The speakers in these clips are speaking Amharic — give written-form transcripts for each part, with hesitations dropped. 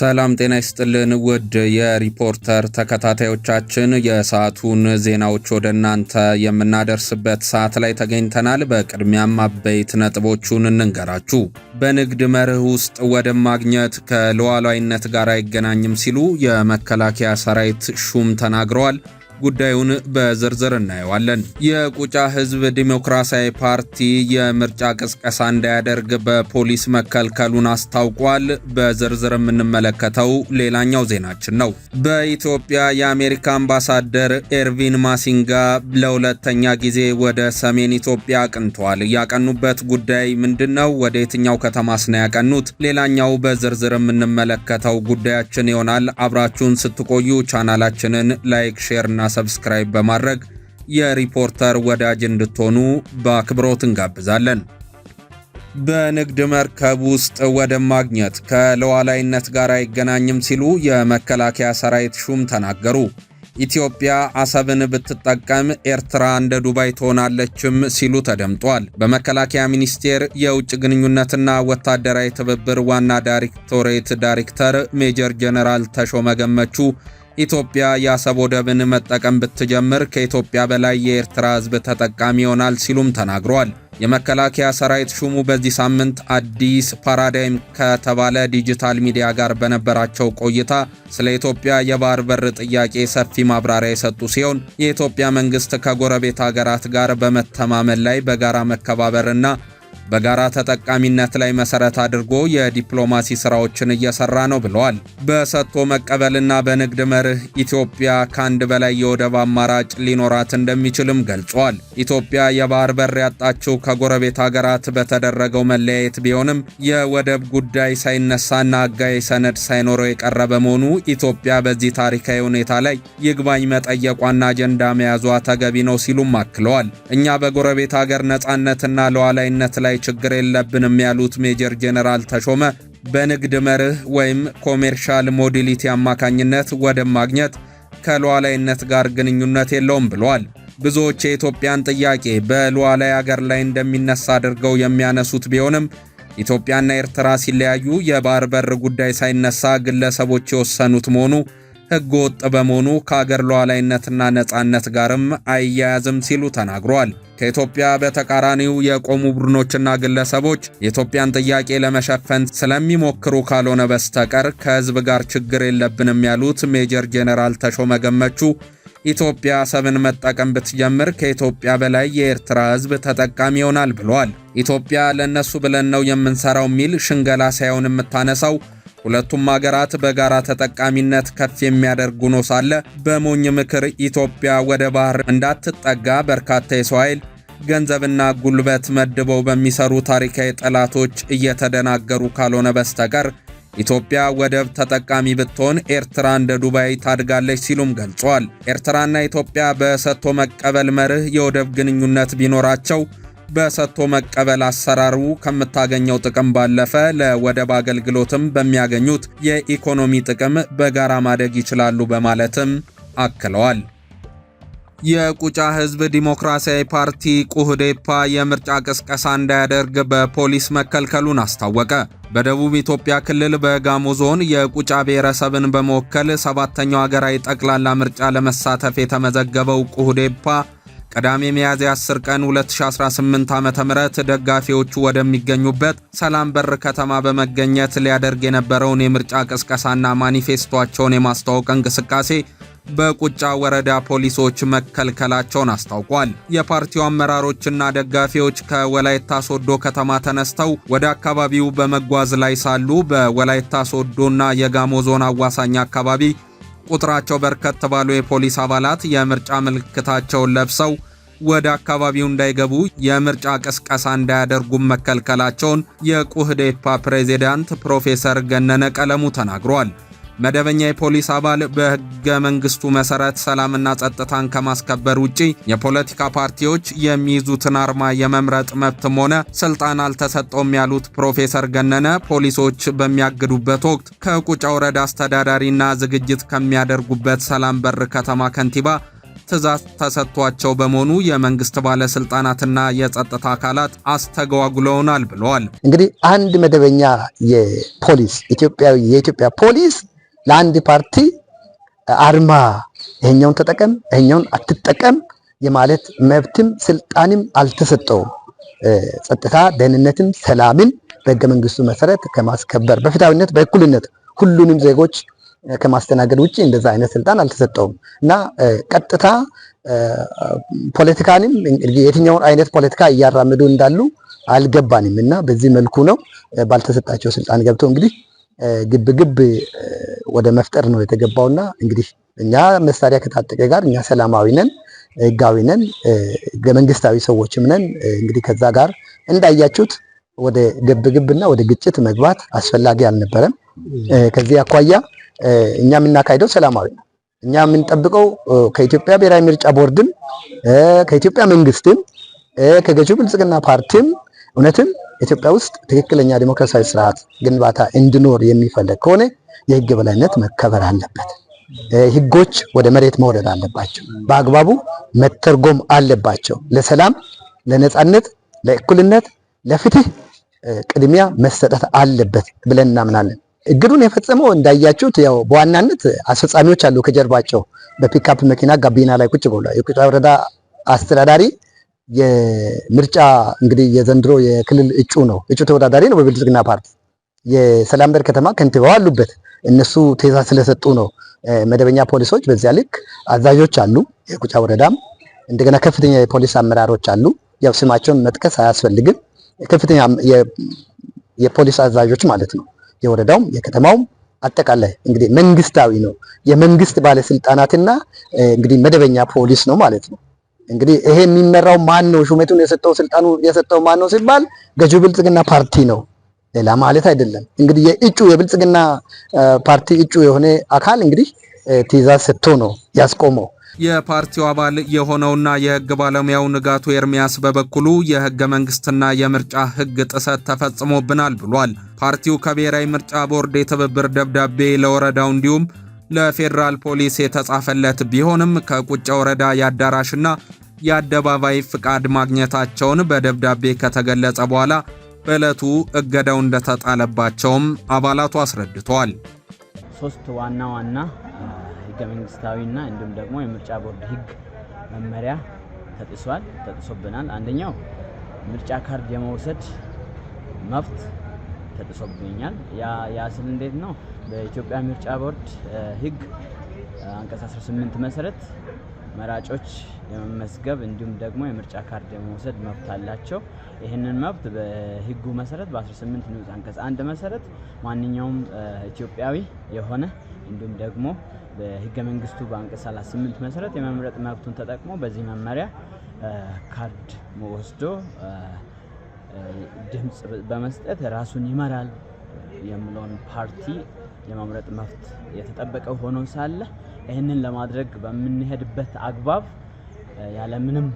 ሰላም ጤና ይስጥልን ውድ የሪፖርተር ተከታታዮቻችን የሰዓቱን ዜናዎች ወደ እናንተ የምናደርስበት ሰዓት ላይ ተገኝተናል። በቅድሚያም አበይት ነጥቦቹን እንንገራችሁ። በንግድ መርህ ውስጥ ወደብ ማግኘት ከሉዓላዊነት ጋር አይገናኝም ሲሉ የመከላከያ ሰራዊት ሹም ተናግረዋል። ጉዳዩን በዝርዝር እናየዋለን። የቁጫ ህዝብ ዲሞክራሲያዊ ፓርቲ የምርጫ ቅስቀሳ እንዳያደርግ በፖሊስ መከልከሉን አስታውቋል። በዝርዝር የምንመለከተው ሌላኛው ዜናችን ነው። በኢትዮጵያ የአሜሪካ አምባሳደር ኤርቪን ማሲንጋ ለሁለተኛ ጊዜ ወደ ሰሜን ኢትዮጵያ አቅንተዋል። ያቀኑበት ጉዳይ ምንድነው? ወደ የትኛው ከተማስ ነው ያቀኑት? ሌላኛው በዝርዝር የምንመለከተው ጉዳያችን ይሆናል። አብራችሁን ስትቆዩ ቻናላችንን ላይክ፣ ሼር እና ሰብስክራይብ በማድረግ የሪፖርተር ወዳጅ እንድትሆኑ በአክብሮት እንጋብዛለን። በንግድ መርከብ ውስጥ ወደብ ማግኘት ከሉዓላዊነት ጋር አይገናኝም ሲሉ የመከላከያ ሰራዊት ሹም ተናገሩ። ኢትዮጵያ አሰብን ብትጠቀም ኤርትራ እንደ ዱባይ ትሆናለችም ሲሉ ተደምጧል። በመከላከያ ሚኒስቴር የውጭ ግንኙነትና ወታደራዊ ትብብር ዋና ዳይሬክቶሬት ዳይሬክተር ሜጀር ጀነራል ተሾመ ገመቹ ኢትዮጵያ የአሰብ ወደብን መጠቀም ብትጀምር ከኢትዮጵያ በላይ የኤርትራ ሕዝብ ተጠቃሚ ይሆናል ሲሉም ተናግረዋል። የመከላከያ ሰራዊት ሹሙ በዚህ ሳምንት አዲስ ፓራዳይም ከተባለ ዲጂታል ሚዲያ ጋር በነበራቸው ቆይታ ስለ ኢትዮጵያ የባህር በር ጥያቄ ሰፊ ማብራሪያ የሰጡ ሲሆን የኢትዮጵያ መንግስት ከጎረቤት ሀገራት ጋር በመተማመን ላይ በጋራ መከባበርና በጋራ ተጠቃሚነት ላይ መሰረት አድርጎ የዲፕሎማሲ ስራዎችን እየሰራ ነው ብለዋል። በሰጥቶ መቀበልና በንግድ መርህ ኢትዮጵያ ከአንድ በላይ የወደብ አማራጭ ሊኖራት እንደሚችልም ገልጿል። ኢትዮጵያ የባህር በር ያጣችው ከጎረቤት ሀገራት በተደረገው መለያየት ቢሆንም የወደብ ጉዳይ ሳይነሳና ሕጋዊ ሰነድ ሳይኖረው የቀረ በመሆኑ ኢትዮጵያ በዚህ ታሪካዊ ሁኔታ ላይ ይግባኝ መጠየቋና አጀንዳ መያዟ ተገቢ ነው ሲሉም አክለዋል። እኛ በጎረቤት ሀገር ነጻነትና ሉዓላዊነት ላይ ችግር የለብንም ያሉት ሜጀር ጀነራል ተሾመ በንግድ መርህ ወይም ኮሜርሻል ሞዴሊቲ አማካኝነት ወደብ ማግኘት ከሉዓላዊነት ጋር ግንኙነት የለውም ብለዋል። ብዙዎች የኢትዮጵያን ጥያቄ በሉዓላዊ ሀገር ላይ እንደሚነሳ አድርገው የሚያነሱት ቢሆንም ኢትዮጵያና ኤርትራ ሲለያዩ የባህር በር ጉዳይ ሳይነሳ ግለሰቦች የወሰኑት መሆኑ ሕገ ወጥ በመሆኑ ከሀገር ሉዓላዊነትና ነጻነት ጋርም አይያያዝም ሲሉ ተናግረዋል። ከኢትዮጵያ በተቃራኒው የቆሙ ቡድኖችና ግለሰቦች የኢትዮጵያን ጥያቄ ለመሸፈን ስለሚሞክሩ ካልሆነ በስተቀር ከሕዝብ ጋር ችግር የለብንም ያሉት ሜጀር ጄኔራል ተሾመ ገመቹ ኢትዮጵያ አሰብን መጠቀም ብትጀምር ከኢትዮጵያ በላይ የኤርትራ ሕዝብ ተጠቃሚ ይሆናል ብለዋል። ኢትዮጵያ ለነሱ ብለን ነው የምንሰራው የሚል ሽንገላ ሳይሆን የምታነሳው ሁለቱም ሀገራት በጋራ ተጠቃሚነት ከፍ የሚያደርጉ ነው ሳለ በሞኝ ምክር ኢትዮጵያ ወደ ባህር እንዳትጠጋ በርካታ የሰው ኃይል ገንዘብና ጉልበት መድበው በሚሰሩ ታሪካዊ ጠላቶች እየተደናገሩ ካልሆነ በስተቀር ኢትዮጵያ ወደብ ተጠቃሚ ብትሆን ኤርትራ እንደ ዱባይ ታድጋለች ሲሉም ገልጸዋል። ኤርትራና ኢትዮጵያ በሰጥቶ መቀበል መርህ የወደብ ግንኙነት ቢኖራቸው በሰጥቶ መቀበል አሰራሩ ከምታገኘው ጥቅም ባለፈ ለወደብ አገልግሎትም በሚያገኙት የኢኮኖሚ ጥቅም በጋራ ማደግ ይችላሉ በማለትም አክለዋል። የቁጫ ህዝብ ዲሞክራሲያዊ ፓርቲ ቁህዴፓ የምርጫ ቅስቀሳ እንዳያደርግ በፖሊስ መከልከሉን አስታወቀ። በደቡብ ኢትዮጵያ ክልል በጋሞ ዞን የቁጫ ብሔረሰብን በመወከል ሰባተኛው ሀገራዊ ጠቅላላ ምርጫ ለመሳተፍ የተመዘገበው ቁህዴፓ ቅዳሜ ሚያዝያ 10 ቀን 2018 ዓ.ም ደጋፊዎቹ ወደሚገኙበት ሰላም በር ከተማ በመገኘት ሊያደርግ የነበረውን የምርጫ ቅስቀሳና ማኒፌስቶአቸውን የማስተዋወቅ እንቅስቃሴ በቁጫ ወረዳ ፖሊሶች መከልከላቸውን አስታውቋል። የፓርቲው አመራሮችና ደጋፊዎች ከወላይታ ሶዶ ከተማ ተነስተው ወደ አካባቢው በመጓዝ ላይ ሳሉ በወላይታ ሶዶና የጋሞ ዞን አዋሳኝ አካባቢ ቁጥራቸው በርከት ባሉ የፖሊስ አባላት የምርጫ ምልክታቸውን ለብሰው ወደ አካባቢው እንዳይገቡ የምርጫ ቅስቀሳ እንዳያደርጉ መከልከላቸውን የቁህዴፓ ፕሬዝዳንት ፕሮፌሰር ገነነ ቀለሙ ተናግረዋል። መደበኛ የፖሊስ አባል በሕገ መንግስቱ መሰረት ሰላምና ጸጥታን ከማስከበር ውጪ የፖለቲካ ፓርቲዎች የሚይዙትን አርማ የመምረጥ መብትም ሆነ ስልጣን አልተሰጠውም ያሉት ፕሮፌሰር ገነነ ፖሊሶች በሚያግዱበት ወቅት ከቁጫ ወረዳ አስተዳዳሪና ዝግጅት ከሚያደርጉበት ሰላም በር ከተማ ከንቲባ ትዕዛዝ ተሰጥቷቸው በመሆኑ የመንግስት ባለስልጣናትና የጸጥታ አካላት አስተጓጉለውናል ብለዋል። እንግዲህ አንድ መደበኛ የኢትዮጵያ ፖሊስ ለአንድ ፓርቲ አርማ ይሄኛውን ተጠቀም ይሄኛውን አትጠቀም የማለት መብትም ስልጣንም አልተሰጠውም። ጸጥታ፣ ደህንነትን፣ ሰላምን በህገ መንግስቱ መሰረት ከማስከበር በፍትሃዊነት በእኩልነት ሁሉንም ዜጎች ከማስተናገድ ውጪ እንደዛ አይነት ስልጣን አልተሰጠውም እና ቀጥታ ፖለቲካንም የትኛውን አይነት ፖለቲካ እያራመዱ እንዳሉ አልገባንም እና በዚህ መልኩ ነው ባልተሰጣቸው ስልጣን ገብተው እንግዲህ ግብ ወደ መፍጠር ነው የተገባውና እንግዲህ እኛ መሳሪያ ከታጠቀ ጋር እኛ ሰላማዊ ነን፣ ህጋዊ ነን፣ መንግስታዊ ሰዎችም ነን። እንግዲህ ከዛ ጋር እንዳያችሁት ወደ ግብና ወደ ግጭት መግባት አስፈላጊ አልነበረም። ከዚህ አኳያ እኛ የምናካሄደው ሰላማዊ ነው። እኛ የምንጠብቀው ከኢትዮጵያ ብሔራዊ ምርጫ ቦርድም ከኢትዮጵያ መንግስትም ከገዢው ብልጽግና ፓርቲም እውነትም ኢትዮጵያ ውስጥ ትክክለኛ ዲሞክራሲያዊ ስርዓት ግንባታ እንዲኖር የሚፈልግ ከሆነ የህግ የበላይነት መከበር አለበት። ህጎች ወደ መሬት መውረድ አለባቸው፣ በአግባቡ መተርጎም አለባቸው። ለሰላም፣ ለነጻነት፣ ለእኩልነት፣ ለፍትህ ቅድሚያ መሰጠት አለበት ብለን እናምናለን። እግዱን የፈጸመው እንዳያችሁት ያው በዋናነት አስፈጻሚዎች አሉ ከጀርባቸው በፒክአፕ መኪና ጋቢና ላይ ቁጭ ብለው የቁጫ ወረዳ አስተዳዳሪ የምርጫ እንግዲህ የዘንድሮ የክልል እጩ ተወዳዳሪ ነው በብልጽግና ፓርቲ። የሰላም በር ከተማ ከንቲባው አሉበት። እነሱ ትዕዛዝ ስለሰጡ ነው። መደበኛ ፖሊሶች በዚያ ልክ አዛዦች አሉ። የቁጫ ወረዳም እንደገና ከፍተኛ የፖሊስ አመራሮች አሉ። ያው ስማቸውን መጥቀስ አያስፈልግም። ከፍተኛ የፖሊስ አዛዦች ማለት ነው። የወረዳውም የከተማውም አጠቃላይ እንግዲህ መንግስታዊ ነው። የመንግስት ባለስልጣናትና እንግዲህ መደበኛ ፖሊስ ነው ማለት ነው። እንግዲህ ይሄ የሚመራው ማን ነው? ሹመቱን ስልጣኑ የሰጠው ማን ነው ሲባል ገዢው ብልጽግና ፓርቲ ነው፣ ሌላ ማለት አይደለም። እንግዲህ የብልጽግና ፓርቲ እጩ የሆነ አካል እንግዲህ ትዕዛዝ ሰጥቶ ነው ያስቆመው። የፓርቲው አባል የሆነውና የህግ ባለሙያው ንጋቱ ኤርሚያስ በበኩሉ የህገ መንግስትና የምርጫ ህግ ጥሰት ተፈጽሞብናል ብሏል። ፓርቲው ከብሔራዊ ምርጫ ቦርድ የትብብር ደብዳቤ ለወረዳው እንዲሁም ለፌዴራል ፖሊስ የተጻፈለት ቢሆንም ከቁጫ ወረዳ የአዳራሽና የአደባባይ ፍቃድ ማግኘታቸውን በደብዳቤ ከተገለጸ በኋላ በዕለቱ እገዳው እንደተጣለባቸውም አባላቱ አስረድተዋል። ሶስት ዋና ህገ መንግስታዊና እንዲሁም ደግሞ የምርጫ ቦርድ ህግ መመሪያ ተጥሶብናል። አንደኛው ምርጫ ካርድ የመውሰድ መብት ተጥሶብኛል። ያ ስል እንዴት ነው? በኢትዮጵያ ምርጫ ቦርድ ህግ አንቀጽ 18 መሰረት መራጮች የመመዝገብ እንዲሁም ደግሞ የምርጫ ካርድ የመውሰድ መብት አላቸው። ይህንን መብት በህጉ መሰረት በ18 ንዑስ አንቀጽ 1 መሰረት ማንኛውም ኢትዮጵያዊ የሆነ እንዲሁም ደግሞ በህገ መንግስቱ በአንቀጽ 38 መሰረት የመምረጥ መብቱን ተጠቅሞ በዚህ መመሪያ ካርድ ወስዶ ድምጽ በመስጠት ራሱን ይመራል የሚለውን ፓርቲ የመምረጥ መብት የተጠበቀ ሆኖ ሳለ ይህንን ለማድረግ በምንሄድበት አግባብ ያለምንም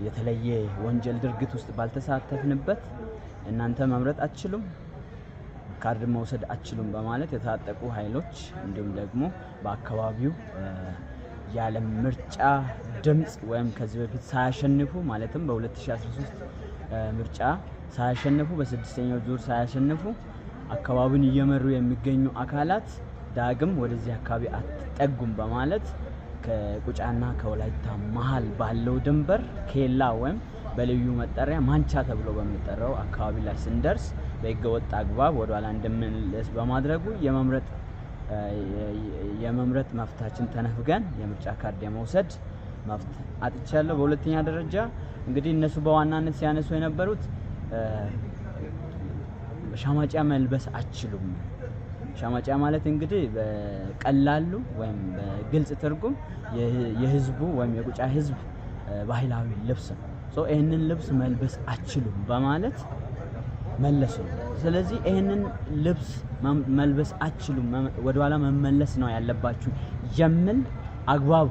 የተለየ ወንጀል ድርጊት ውስጥ ባልተሳተፍንበት እናንተ መምረጥ አትችሉም፣ ካርድ መውሰድ አትችሉም በማለት የታጠቁ ኃይሎች እንዲሁም ደግሞ በአካባቢው ያለ ምርጫ ድምጽ ወይም ከዚህ በፊት ሳያሸንፉ ማለትም በ2013 ምርጫ ሳያሸንፉ በስድስተኛው ዙር ሳያሸንፉ አካባቢውን እየመሩ የሚገኙ አካላት ዳግም ወደዚህ አካባቢ አትጠጉም በማለት ከቁጫና ከወላይታ መሃል ባለው ድንበር ኬላ ወይም በልዩ መጠሪያ ማንቻ ተብሎ በሚጠራው አካባቢ ላይ ስንደርስ በህገወጥ አግባብ ወደ ኋላ እንድንመለስ በማድረጉ የመምረጥ መብታችን ተነፍገን የምርጫ ካርድ የመውሰድ መብት አጥቻለሁ። በሁለተኛ ደረጃ እንግዲህ እነሱ በዋናነት ሲያነሱ የነበሩት ሻማጫ መልበስ አትችሉም። ሻማጫ ማለት እንግዲህ በቀላሉ ወይም በግልጽ ትርጉም የህዝቡ ወይም የቁጫ ህዝብ ባህላዊ ልብስ ነው። ይህንን ልብስ መልበስ አትችሉም በማለት መለሱ። ስለዚህ ይህንን ልብስ መልበስ አትችሉም፣ ወደኋላ መመለስ ነው ያለባችሁ የሚል አግባብ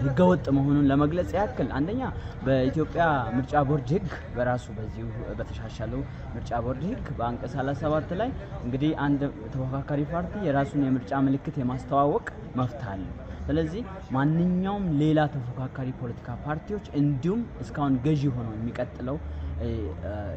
ህገወጥ መሆኑን ለመግለጽ ያክል አንደኛ በኢትዮጵያ ምርጫ ቦርድ ህግ በራሱ በዚሁ በተሻሻለው ምርጫ ቦርድ ህግ በአንቀጽ 37 ላይ እንግዲህ አንድ ተፎካካሪ ፓርቲ የራሱን የምርጫ ምልክት የማስተዋወቅ መብት አለው። ስለዚህ ማንኛውም ሌላ ተፎካካሪ ፖለቲካ ፓርቲዎች እንዲሁም እስካሁን ገዢ ሆኖ የሚቀጥለው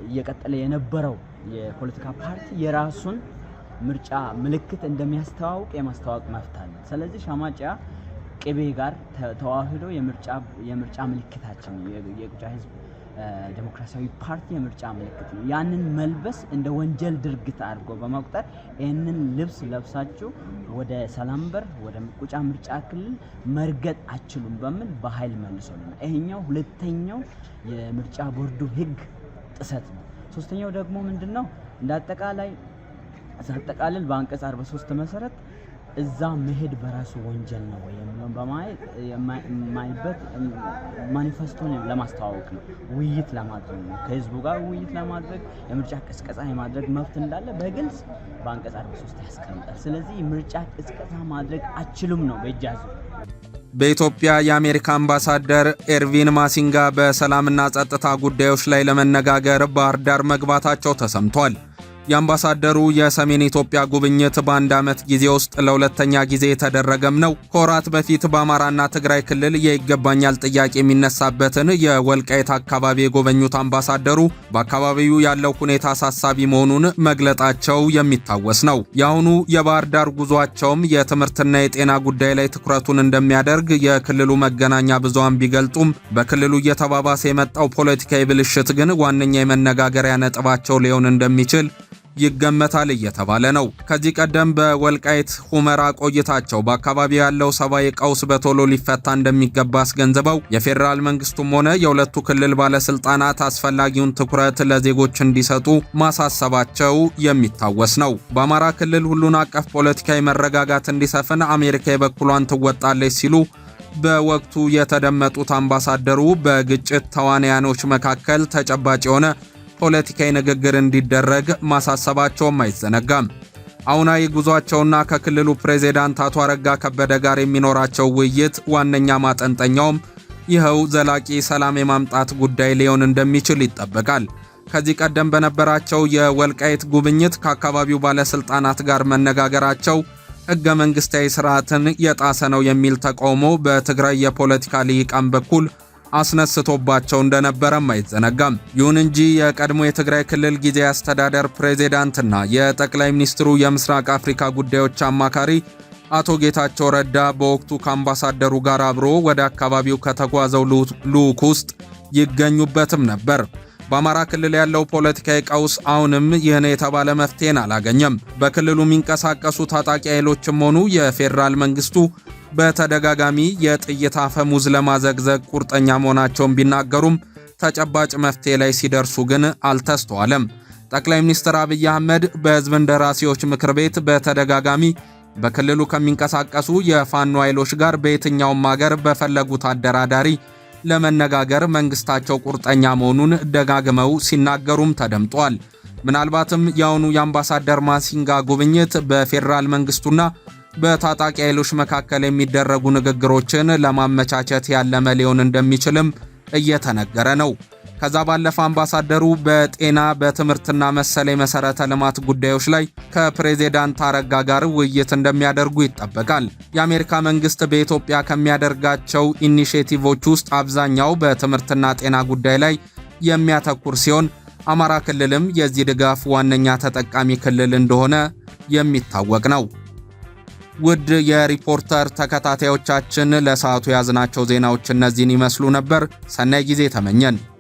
እየቀጠለ የነበረው የፖለቲካ ፓርቲ የራሱን ምርጫ ምልክት እንደሚያስተዋውቅ የማስተዋወቅ መብት አለ። ስለዚህ ሻማጭያ ቅቤ ጋር ተዋህዶ የምርጫ ምልክታችን የቁጫ ህዝብ ዲሞክራሲያዊ ፓርቲ የምርጫ ምልክት ነው። ያንን መልበስ እንደ ወንጀል ድርጊት አድርጎ በመቁጠር ይህንን ልብስ ለብሳችሁ ወደ ሰላምበር ወደ ቁጫ ምርጫ ክልል መርገጥ አችሉም በሚል በኃይል መልሶልናል። ይሄኛው ሁለተኛው የምርጫ ቦርዱ ህግ ጥሰት ነው። ሶስተኛው ደግሞ ምንድነው? እንዳጠቃላይ ሳጠቃልል በአንቀጽ 43 መሰረት እዛ መሄድ በራሱ ወንጀል ነው ወይ የሚለውን በማየት የማይበት ማኒፌስቶን ለማስተዋወቅ ነው፣ ውይይት ለማድረግ ነው፣ ከህዝቡ ጋር ውይይት ለማድረግ የምርጫ ቅስቀሳ የማድረግ መብት እንዳለ በግልጽ በአንቀጽ 43 ያስቀምጣል። ስለዚህ ምርጫ ቅስቀሳ ማድረግ አችሉም ነው በእጃዙ። በኢትዮጵያ የአሜሪካ አምባሳደር ኤርቪን ማሲንጋ በሰላምና ጸጥታ ጉዳዮች ላይ ለመነጋገር ባህር ዳር መግባታቸው ተሰምቷል። የአምባሳደሩ የሰሜን ኢትዮጵያ ጉብኝት በአንድ ዓመት ጊዜ ውስጥ ለሁለተኛ ጊዜ የተደረገም ነው። ከወራት በፊት በአማራና ትግራይ ክልል የይገባኛል ጥያቄ የሚነሳበትን የወልቃይት አካባቢ የጎበኙት አምባሳደሩ በአካባቢው ያለው ሁኔታ አሳሳቢ መሆኑን መግለጣቸው የሚታወስ ነው። የአሁኑ የባህር ዳር ጉዟቸውም የትምህርትና የጤና ጉዳይ ላይ ትኩረቱን እንደሚያደርግ የክልሉ መገናኛ ብዙሃን ቢገልጡም በክልሉ እየተባባሰ የመጣው ፖለቲካዊ ብልሽት ግን ዋነኛ የመነጋገሪያ ነጥባቸው ሊሆን እንደሚችል ይገመታል እየተባለ ነው። ከዚህ ቀደም በወልቃይት ሁመራ ቆይታቸው በአካባቢው ያለው ሰብአዊ ቀውስ በቶሎ ሊፈታ እንደሚገባ አስገንዝበው የፌዴራል መንግስቱም ሆነ የሁለቱ ክልል ባለስልጣናት አስፈላጊውን ትኩረት ለዜጎች እንዲሰጡ ማሳሰባቸው የሚታወስ ነው። በአማራ ክልል ሁሉን አቀፍ ፖለቲካዊ መረጋጋት እንዲሰፍን አሜሪካ የበኩሏን ትወጣለች ሲሉ በወቅቱ የተደመጡት አምባሳደሩ በግጭት ተዋናያኖች መካከል ተጨባጭ የሆነ ፖለቲካዊ ንግግር እንዲደረግ ማሳሰባቸውም አይዘነጋም። አሁናዊ ጉዟቸውና ከክልሉ ፕሬዝዳንት አቶ አረጋ ከበደ ጋር የሚኖራቸው ውይይት ዋነኛ ማጠንጠኛውም ይኸው ዘላቂ ሰላም የማምጣት ጉዳይ ሊሆን እንደሚችል ይጠበቃል። ከዚህ ቀደም በነበራቸው የወልቃይት ጉብኝት ከአካባቢው ባለስልጣናት ጋር መነጋገራቸው ሕገ መንግስታዊ ስርዓትን የጣሰ ነው የሚል ተቃውሞ በትግራይ የፖለቲካ ልሂቃን በኩል አስነስቶባቸው እንደነበረም አይዘነጋም። ይሁን እንጂ የቀድሞ የትግራይ ክልል ጊዜያዊ አስተዳደር ፕሬዝዳንትና የጠቅላይ ሚኒስትሩ የምስራቅ አፍሪካ ጉዳዮች አማካሪ አቶ ጌታቸው ረዳ በወቅቱ ከአምባሳደሩ ጋር አብሮ ወደ አካባቢው ከተጓዘው ልዑክ ውስጥ ይገኙበትም ነበር። በአማራ ክልል ያለው ፖለቲካዊ ቀውስ አሁንም ይህን የተባለ መፍትሄን አላገኘም። በክልሉ የሚንቀሳቀሱ ታጣቂ ኃይሎችም ሆኑ የፌዴራል መንግስቱ በተደጋጋሚ የጥይት አፈሙዝ ለማዘግዘግ ቁርጠኛ መሆናቸውን ቢናገሩም ተጨባጭ መፍትሄ ላይ ሲደርሱ ግን አልተስተዋለም። ጠቅላይ ሚኒስትር አብይ አህመድ በሕዝብ እንደራሴዎች ምክር ቤት በተደጋጋሚ በክልሉ ከሚንቀሳቀሱ የፋኖ ኃይሎች ጋር በየትኛውም ሀገር በፈለጉት አደራዳሪ ለመነጋገር መንግስታቸው ቁርጠኛ መሆኑን ደጋግመው ሲናገሩም ተደምጧል። ምናልባትም የአሁኑ የአምባሳደር ማሲንጋ ጉብኝት በፌዴራል መንግስቱና በታጣቂ ኃይሎች መካከል የሚደረጉ ንግግሮችን ለማመቻቸት ያለመ ሊሆን እንደሚችልም እየተነገረ ነው። ከዛ ባለፈ አምባሳደሩ በጤና በትምህርትና መሰል የመሰረተ ልማት ጉዳዮች ላይ ከፕሬዝዳንት አረጋ ጋር ውይይት እንደሚያደርጉ ይጠበቃል። የአሜሪካ መንግስት በኢትዮጵያ ከሚያደርጋቸው ኢኒሼቲቮች ውስጥ አብዛኛው በትምህርትና ጤና ጉዳይ ላይ የሚያተኩር ሲሆን አማራ ክልልም የዚህ ድጋፍ ዋነኛ ተጠቃሚ ክልል እንደሆነ የሚታወቅ ነው። ውድ የሪፖርተር ተከታታዮቻችን ለሰዓቱ ያዝናቸው ዜናዎች እነዚህን ይመስሉ ነበር። ሰናይ ጊዜ ተመኘን።